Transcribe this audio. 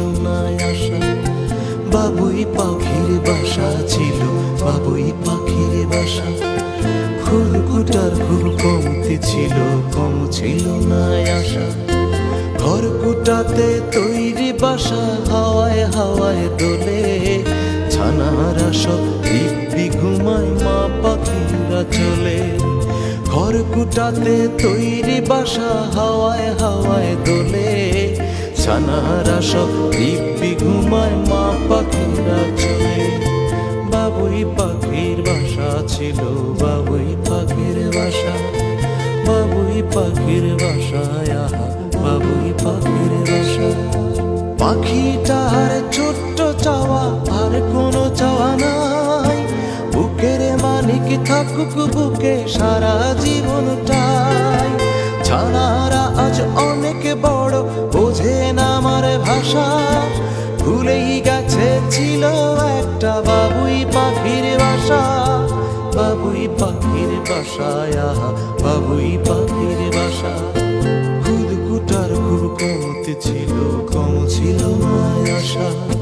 না আশা। বাবুই পাখির বাসা ছিল, বাবুই পাখির বাসা। খড়কুটার খুব কমতি ছিল, কম ছিল না আশা। খড়কুটাতে তৈরি বাসা হাওয়ায় হাওয়ায় দোলে। ছানারা সব দিব্যি ঘুমায়, মা পাখিরা চলে। খড়কুটাতে তৈরি বাসা হাওয়ায় হাওয়ায় দোলে। ছানারা সব দিব্যি ঘুমায়, মা পাখিরা চলে। বাবুই পাখির বাসা ছিল, বাবুই পাখির বাসা। বাবুই পাখির বাসায়, আহা বাবুই পাখির বাসা। পাখিটার ছোট্ট চাওয়া, আর কোনো চাওয়া নাই। বুকের মানিক থাকুক বুকে সারা জীবনটাই। ছানারা আজ অনেক বড়, বোঝে না আমার ভাষা। ভুলেই গেছে ছিল একটা বাবুই পাখির বাসা। বাবুই পাখির বাসায়, আহা বাবুই পাখির বাসা। খড়কুটার খুব কমতি ছিল, কম ছিল না আশা।